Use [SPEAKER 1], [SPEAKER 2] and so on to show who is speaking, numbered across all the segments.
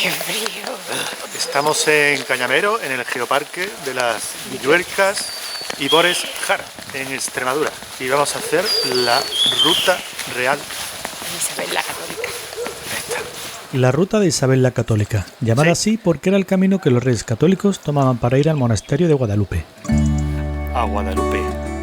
[SPEAKER 1] ¡Qué frío!
[SPEAKER 2] Estamos en Cañamero, en el Geoparque de las Villuercas y Bores Jara, en Extremadura. Y vamos a hacer la ruta real
[SPEAKER 1] De Isabel la Católica.
[SPEAKER 3] La ruta de Isabel la Católica, llamada así porque era el camino que los reyes católicos tomaban para ir al monasterio de Guadalupe.
[SPEAKER 2] A Guadalupe,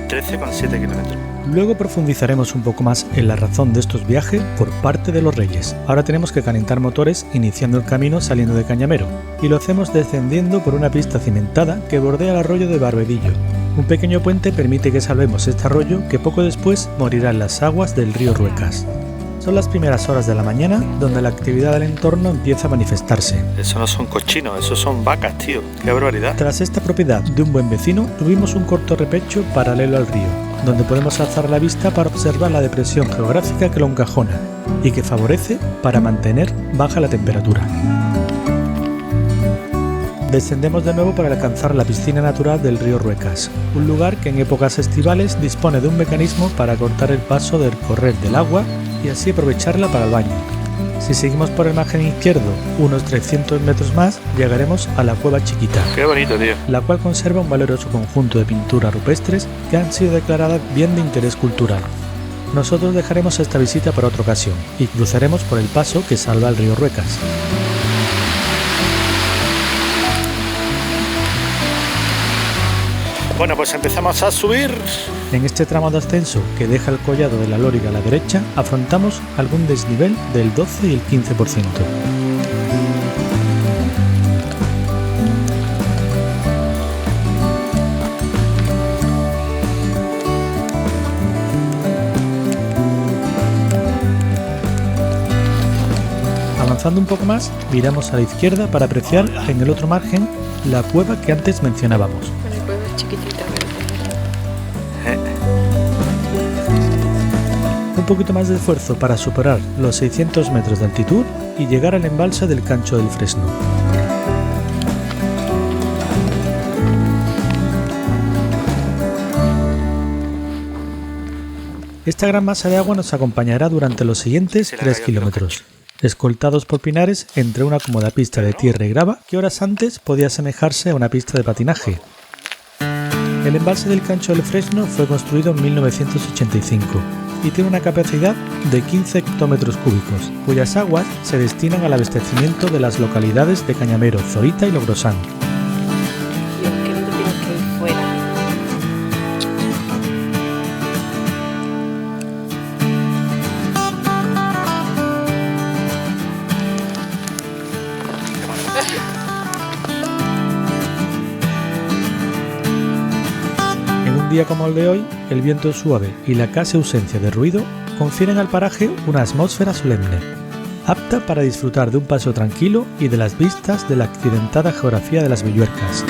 [SPEAKER 2] 13,7 kilómetros.
[SPEAKER 3] Luego profundizaremos un poco más en la razón de estos viajes por parte de los reyes. Ahora tenemos que calentar motores iniciando el camino saliendo de Cañamero, y lo hacemos descendiendo por una pista cimentada que bordea el arroyo de Barbedillo. Un pequeño puente permite que salvemos este arroyo que poco después morirá en las aguas del río Ruecas. Son las primeras horas de la mañana donde la actividad del entorno empieza a manifestarse.
[SPEAKER 2] Eso no son cochinos, eso son vacas, tío. ¡Qué barbaridad!
[SPEAKER 3] Tras esta propiedad de un buen vecino, subimos un corto repecho paralelo al río, donde podemos alzar la vista para observar la depresión geográfica que lo encajona y que favorece para mantener baja la temperatura. Descendemos de nuevo para alcanzar la piscina natural del río Ruecas, un lugar que en épocas estivales dispone de un mecanismo para cortar el paso del correr del agua y así aprovecharla para el baño. Si seguimos por el margen izquierdo unos 300 metros más, llegaremos a la Cueva Chiquita.
[SPEAKER 2] ¡Qué bonito, tío!
[SPEAKER 3] La cual conserva un valioso conjunto de pinturas rupestres que han sido declaradas bien de interés cultural. Nosotros dejaremos esta visita para otra ocasión y cruzaremos por el paso que salva el río Ruecas.
[SPEAKER 2] Bueno, pues empezamos a subir.
[SPEAKER 3] En este tramo de ascenso que deja el collado de la Lóriga a la derecha, afrontamos algún desnivel del 12 y el 15%. Avanzando un poco más, miramos a la izquierda para apreciar en el otro margen la cueva que antes mencionábamos.
[SPEAKER 1] La cueva es chiquitita,
[SPEAKER 3] Un poquito más de esfuerzo para superar los 600 metros de altitud y llegar al embalse del Cancho del Fresno. Esta gran masa de agua nos acompañará durante los siguientes 3 kilómetros, escoltados por pinares entre una cómoda pista de tierra y grava que horas antes podía asemejarse a una pista de patinaje. El embalse del Cancho del Fresno fue construido en 1985 y tiene una capacidad de 15 hectómetros cúbicos, cuyas aguas se destinan al abastecimiento de las localidades de Cañamero, Zorita y Logrosán.
[SPEAKER 1] Tío, que no te tienes que ir fuera.
[SPEAKER 3] En un día como el de hoy, el viento suave y la casi ausencia de ruido confieren al paraje una atmósfera solemne, apta para disfrutar de un paseo tranquilo y de las vistas de la accidentada geografía de las Villuercas.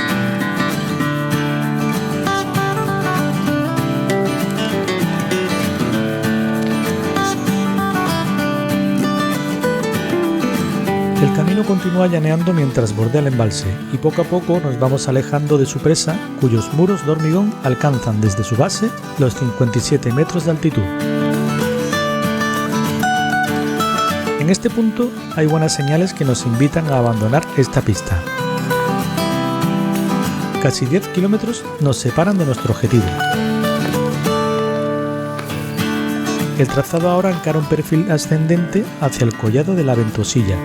[SPEAKER 3] El camino continúa llaneando mientras bordea el embalse y poco a poco nos vamos alejando de su presa, cuyos muros de hormigón alcanzan desde su base los 57 metros de altitud. En este punto hay buenas señales que nos invitan a abandonar esta pista. Casi 10 kilómetros nos separan de nuestro objetivo. El trazado ahora encara un perfil ascendente hacia el collado de la Ventosilla.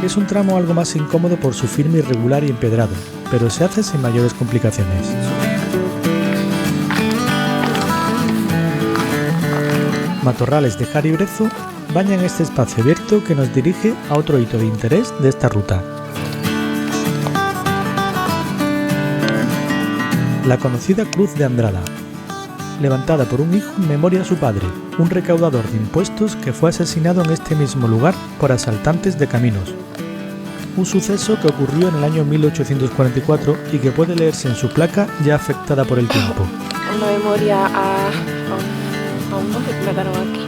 [SPEAKER 3] Es un tramo algo más incómodo por su firme irregular y empedrado, pero se hace sin mayores complicaciones. Matorrales de jar y brezo bañan este espacio abierto que nos dirige a otro hito de interés de esta ruta. La conocida Cruz de Andrada, levantada por un hijo en memoria de su padre, un recaudador de impuestos que fue asesinado en este mismo lugar por asaltantes de caminos. Un suceso que ocurrió en el año 1844 y que puede leerse en su placa ya afectada por el tiempo.
[SPEAKER 1] Una memoria a un hombre que mataron aquí.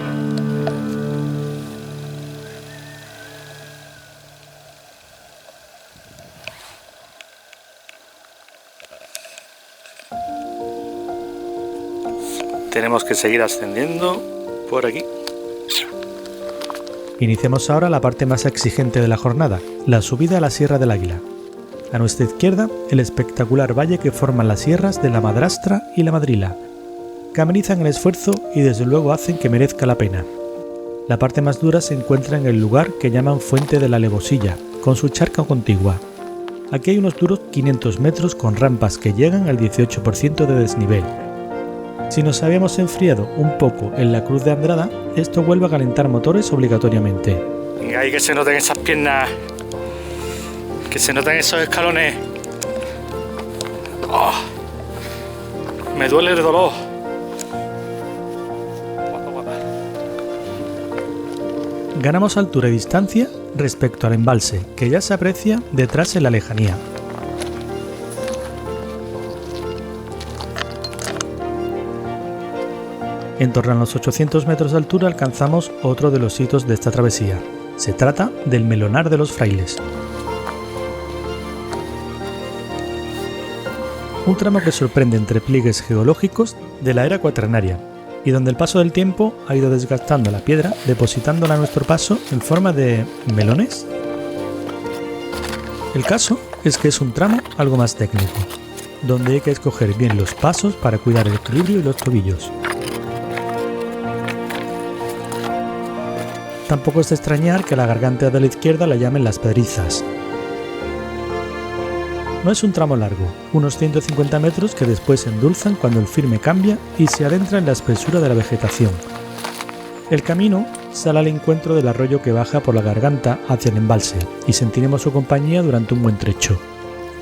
[SPEAKER 2] Tenemos que seguir ascendiendo por aquí.
[SPEAKER 3] Iniciamos ahora la parte más exigente de la jornada, la subida a la Sierra del Águila. A nuestra izquierda, el espectacular valle que forman las sierras de la Madrastra y la Madrila, que amenizan el esfuerzo y desde luego hacen que merezca la pena. La parte más dura se encuentra en el lugar que llaman Fuente de la Alevosilla, con su charca contigua. Aquí hay unos duros 500 metros con rampas que llegan al 18% de desnivel. Si nos habíamos enfriado un poco en la Cruz de Andrada, esto vuelve a calentar motores obligatoriamente.
[SPEAKER 2] Venga, ahí que se noten esas piernas, que se noten esos escalones. Oh, me duele el dolor.
[SPEAKER 3] Ganamos altura y distancia respecto al embalse, que ya se aprecia detrás en la lejanía. En torno a los 800 metros de altura alcanzamos otro de los hitos de esta travesía. Se trata del Melonar de los Frailes. Un tramo que sorprende entre pliegues geológicos de la era cuaternaria y donde el paso del tiempo ha ido desgastando la piedra, depositándola a nuestro paso en forma de melones. El caso es que es un tramo algo más técnico, donde hay que escoger bien los pasos para cuidar el equilibrio y los tobillos. Tampoco es de extrañar que a la garganta de la izquierda la llamen Las Pedrizas. No es un tramo largo, unos 150 metros que después se endulzan cuando el firme cambia y se adentra en la espesura de la vegetación. El camino sale al encuentro del arroyo que baja por la garganta hacia el embalse y sentiremos su compañía durante un buen trecho.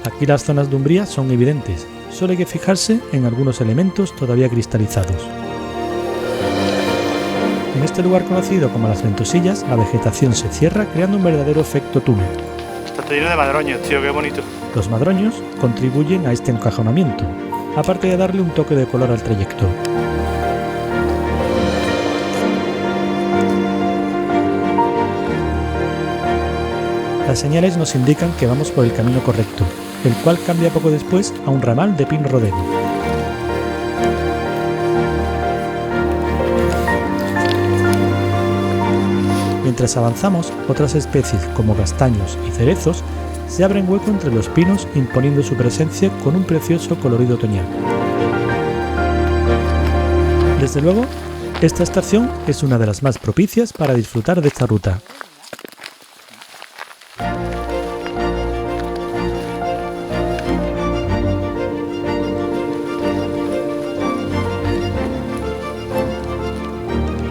[SPEAKER 3] Aquí las zonas de umbría son evidentes, solo hay que fijarse en algunos elementos todavía cristalizados. En este lugar conocido como Las Ventosillas, la vegetación se cierra creando un verdadero efecto túnel.
[SPEAKER 2] Está lleno de madroños, tío, qué bonito.
[SPEAKER 3] Los madroños contribuyen a este encajonamiento, aparte de darle un toque de color al trayecto. Las señales nos indican que vamos por el camino correcto, el cual cambia poco después a un ramal de pin rodeno. Mientras avanzamos, otras especies como castaños y cerezos se abren hueco entre los pinos imponiendo su presencia con un precioso colorido otoñal. Desde luego, esta estación es una de las más propicias para disfrutar de esta ruta.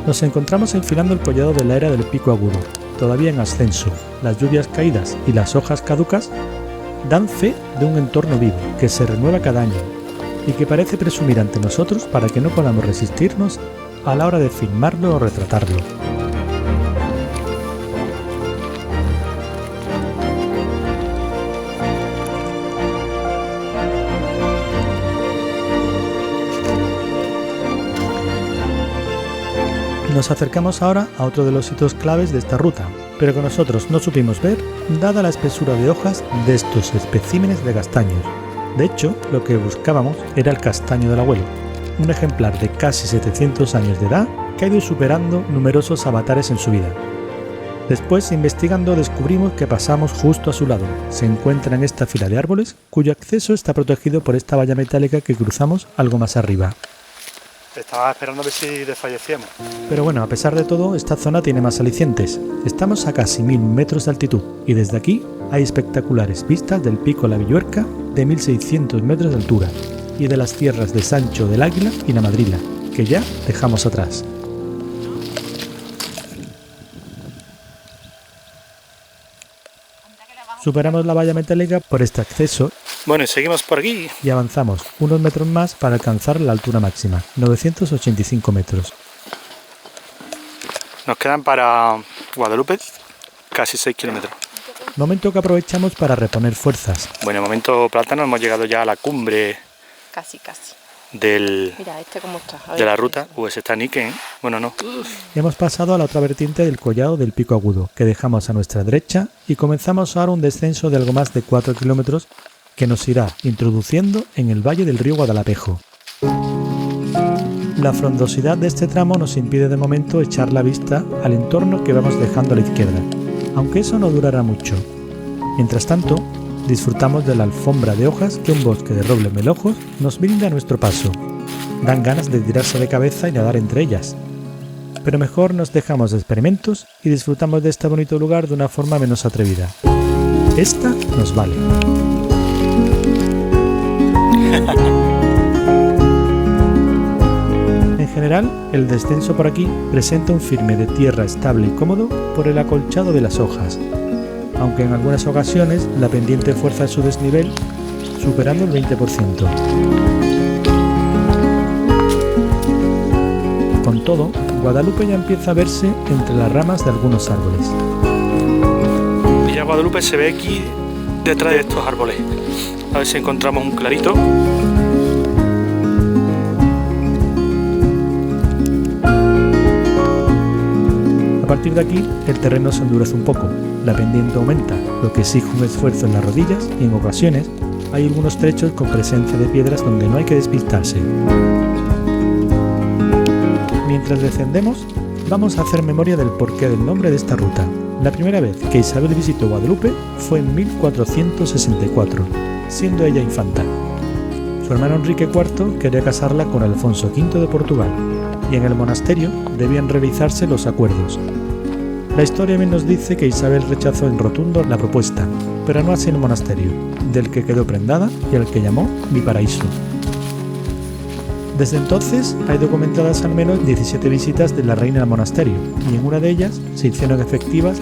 [SPEAKER 3] Nos encontramos enfilando el collado de la era del Pico Agudo, todavía en ascenso. Las lluvias caídas y las hojas caducas dan fe de un entorno vivo que se renueva cada año y que parece presumir ante nosotros para que no podamos resistirnos a la hora de filmarlo o retratarlo. Nos acercamos ahora a otro de los hitos claves de esta ruta, pero que nosotros no supimos ver dada la espesura de hojas de estos especímenes de castaños. De hecho, lo que buscábamos era el castaño del abuelo, un ejemplar de casi 700 años de edad que ha ido superando numerosos avatares en su vida. Después, investigando, descubrimos que pasamos justo a su lado. Se encuentra en esta fila de árboles, cuyo acceso está protegido por esta valla metálica que cruzamos algo más arriba.
[SPEAKER 2] Estaba esperando a ver si desfallecíamos.
[SPEAKER 3] Pero bueno, a pesar de todo, esta zona tiene más alicientes. Estamos a casi 1000 metros de altitud y desde aquí hay espectaculares vistas del pico La Villuerca de 1600 metros de altura y de las tierras de Sancho del Águila y la Madrila, que ya dejamos atrás. Superamos la valla metálica por este acceso.
[SPEAKER 2] Bueno, y seguimos por aquí.
[SPEAKER 3] Y avanzamos unos metros más para alcanzar la altura máxima, 985 metros.
[SPEAKER 2] Nos quedan para Guadalupe casi 6 kilómetros.
[SPEAKER 3] Momento que aprovechamos para reponer fuerzas.
[SPEAKER 2] Bueno, momento plátano, hemos llegado ya a la cumbre
[SPEAKER 1] Casi.
[SPEAKER 2] Mira,
[SPEAKER 1] cómo está.
[SPEAKER 2] de la ruta. Ese está Niken, ¿eh? Bueno, no.
[SPEAKER 3] Hemos pasado a la otra vertiente del collado del Pico Agudo, que dejamos a nuestra derecha, y comenzamos ahora un descenso de algo más de 4 kilómetros que nos irá introduciendo en el valle del río Guadalapejo. La frondosidad de este tramo nos impide de momento echar la vista al entorno que vamos dejando a la izquierda, aunque eso no durará mucho. Mientras tanto, disfrutamos de la alfombra de hojas que un bosque de robles melojos nos brinda a nuestro paso. Dan ganas de tirarse de cabeza y nadar entre ellas. Pero mejor nos dejamos de experimentos y disfrutamos de este bonito lugar de una forma menos atrevida. Esta nos vale. En general, el descenso por aquí presenta un firme de tierra estable y cómodo por el acolchado de las hojas, aunque en algunas ocasiones la pendiente fuerza su desnivel superando el 20%. Con todo, Guadalupe ya empieza a verse entre las ramas de algunos árboles.
[SPEAKER 2] Villa Guadalupe se ve aquí detrás de estos árboles. A ver si encontramos un clarito.
[SPEAKER 3] A partir de aquí, el terreno se endurece un poco, la pendiente aumenta, lo que exige un esfuerzo en las rodillas y en ocasiones hay algunos trechos con presencia de piedras donde no hay que despistarse. Mientras descendemos, vamos a hacer memoria del porqué del nombre de esta ruta. La primera vez que Isabel visitó Guadalupe fue en 1464, siendo ella infanta. Su hermano Enrique IV quería casarla con Alfonso V de Portugal, y en el monasterio debían realizarse los acuerdos. La historia bien nos dice que Isabel rechazó en rotundo la propuesta, pero no así el monasterio, del que quedó prendada y al que llamó Mi Paraíso. Desde entonces hay documentadas al menos 17 visitas de la reina al monasterio, y en una de ellas se hicieron efectivas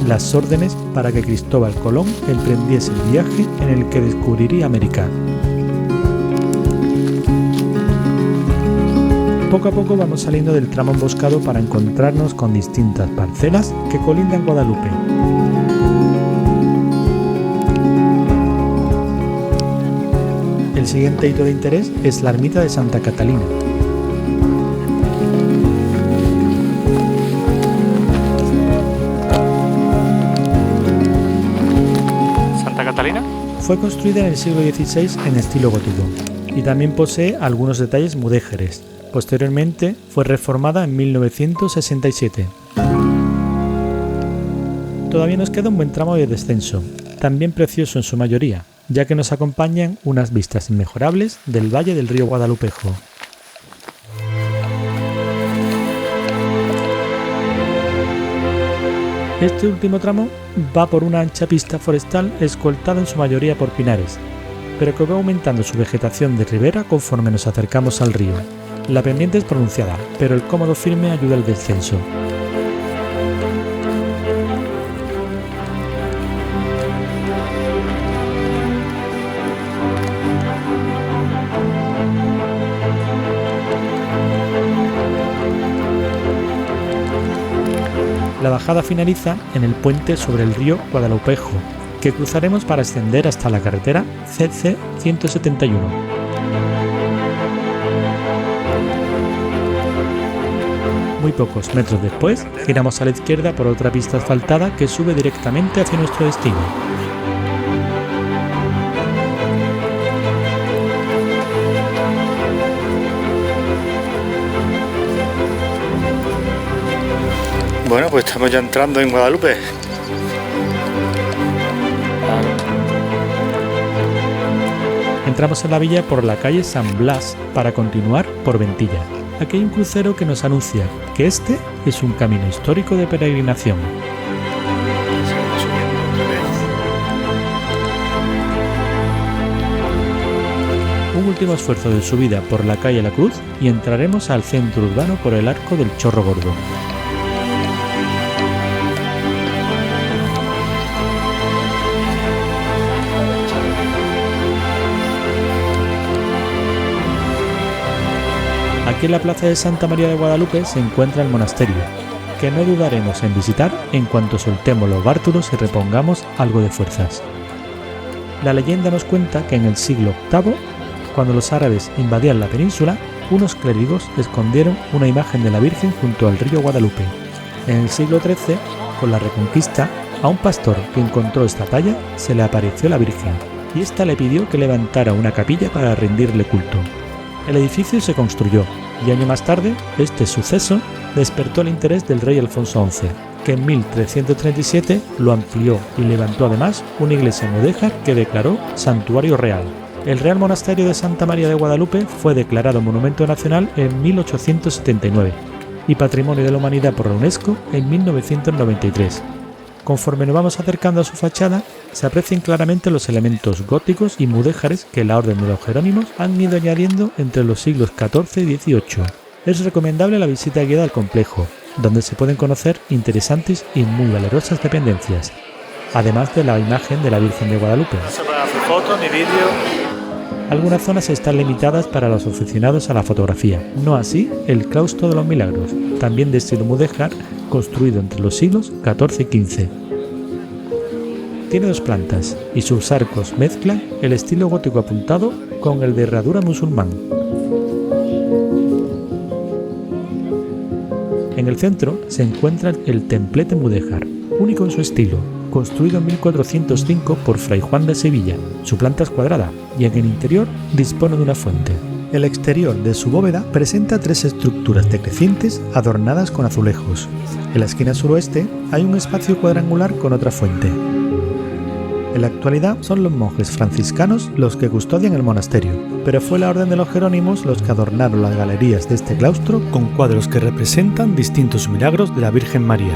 [SPEAKER 3] las órdenes para que Cristóbal Colón emprendiese el viaje en el que descubriría América. Poco a poco vamos saliendo del tramo emboscado para encontrarnos con distintas parcelas que colindan Guadalupe. El siguiente hito de interés es la ermita de Santa Catalina.
[SPEAKER 2] ¿Santa Catalina?
[SPEAKER 3] Fue construida en el siglo XVI en estilo gótico y también posee algunos detalles mudéjares. Posteriormente fue reformada en 1967. Todavía nos queda un buen tramo de descenso, también precioso en su mayoría, ya que nos acompañan unas vistas inmejorables del valle del río Guadalupejo. Este último tramo va por una ancha pista forestal escoltada en su mayoría por pinares, pero que va aumentando su vegetación de ribera conforme nos acercamos al río. La pendiente es pronunciada, pero el cómodo firme ayuda al descenso. La bajada finaliza en el puente sobre el río Guadalupejo, que cruzaremos para ascender hasta la carretera CC 171. Muy pocos metros después, giramos a la izquierda por otra pista asfaltada que sube directamente hacia nuestro destino.
[SPEAKER 2] Bueno, pues estamos ya entrando en Guadalupe.
[SPEAKER 3] Entramos en la villa por la calle San Blas para continuar por Ventilla. Aquí hay un crucero que nos anuncia que este es un camino histórico de peregrinación. Un último esfuerzo de subida por la calle La Cruz y entraremos al centro urbano por el Arco del Chorro Gordo. Aquí en la plaza de Santa María de Guadalupe se encuentra el monasterio, que no dudaremos en visitar en cuanto soltemos los bártulos y repongamos algo de fuerzas. La leyenda nos cuenta que en el siglo VIII, cuando los árabes invadían la península, unos clérigos escondieron una imagen de la Virgen junto al río Guadalupe. En el siglo XIII, con la Reconquista, a un pastor que encontró esta talla se le apareció la Virgen, y ésta le pidió que levantara una capilla para rendirle culto. El edificio se construyó, y año más tarde, este suceso despertó el interés del rey Alfonso XI, que en 1337 lo amplió y levantó además una iglesia mudéjar que declaró santuario real. El Real Monasterio de Santa María de Guadalupe fue declarado Monumento Nacional en 1879 y Patrimonio de la Humanidad por la UNESCO en 1993. Conforme nos vamos acercando a su fachada, se aprecian claramente los elementos góticos y mudéjares que la Orden de los Jerónimos han ido añadiendo entre los siglos XIV y XVIII. Es recomendable la visita guiada al complejo, donde se pueden conocer interesantes y muy valerosas dependencias, además de la imagen de la Virgen de Guadalupe.
[SPEAKER 2] No se pueden hacer fotos ni vídeos.
[SPEAKER 3] Algunas zonas están limitadas para los aficionados a la fotografía, no así el Claustro de los Milagros, también de estilo mudéjar, construido entre los siglos XIV y XV. Tiene 2 plantas y sus arcos mezclan el estilo gótico apuntado con el de herradura musulmán. En el centro se encuentra el templete mudéjar, único en su estilo, construido en 1405 por Fray Juan de Sevilla. Su planta es cuadrada y en el interior dispone de una fuente. El exterior de su bóveda presenta 3 estructuras decrecientes adornadas con azulejos. En la esquina suroeste hay un espacio cuadrangular con otra fuente. En la actualidad son los monjes franciscanos los que custodian el monasterio, pero fue la Orden de los Jerónimos los que adornaron las galerías de este claustro con cuadros que representan distintos milagros de la Virgen María.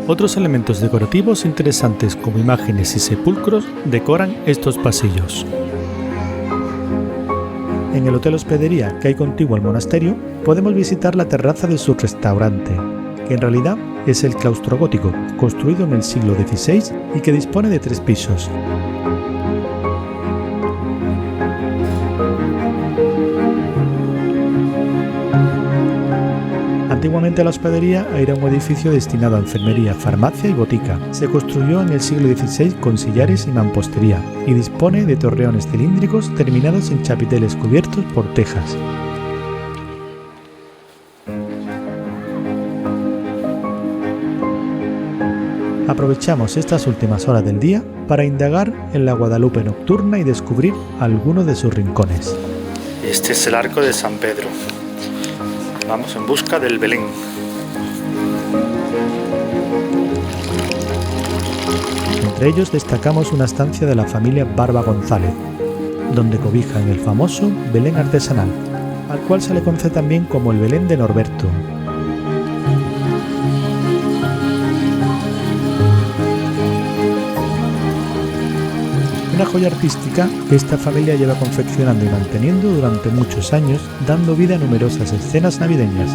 [SPEAKER 3] Otros elementos decorativos interesantes como imágenes y sepulcros decoran estos pasillos. En el Hotel Hospedería que hay contiguo al monasterio podemos visitar la terraza de su restaurante, que en realidad es el claustro gótico, construido en el siglo XVI y que dispone de 3 pisos. Antiguamente la hospedería era un edificio destinado a enfermería, farmacia y botica. Se construyó en el siglo XVI con sillares y mampostería y dispone de torreones cilíndricos terminados en chapiteles cubiertos por tejas. Aprovechamos estas últimas horas del día para indagar en la Guadalupe nocturna y descubrir algunos de sus rincones.
[SPEAKER 2] Este es el arco de San Pedro. Vamos en busca del Belén.
[SPEAKER 3] Entre ellos destacamos una estancia de la familia Barba González, donde cobijan el famoso Belén artesanal, al cual se le conoce también como el Belén de Norberto. Una joya artística que esta familia lleva confeccionando y manteniendo durante muchos años, dando vida a numerosas escenas navideñas.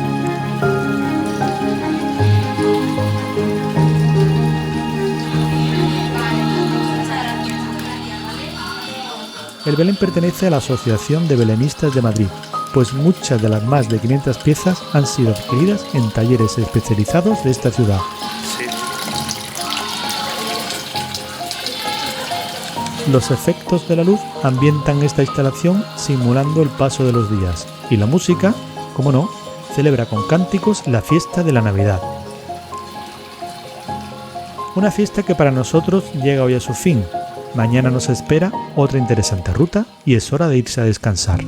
[SPEAKER 3] El Belén pertenece a la Asociación de Belenistas de Madrid, pues muchas de las más de 500 piezas han sido adquiridas en talleres especializados de esta ciudad. Los efectos de la luz ambientan esta instalación simulando el paso de los días, y la música, como no, celebra con cánticos la fiesta de la Navidad. Una fiesta que para nosotros llega hoy a su fin. Mañana nos espera otra interesante ruta y es hora de irse a descansar.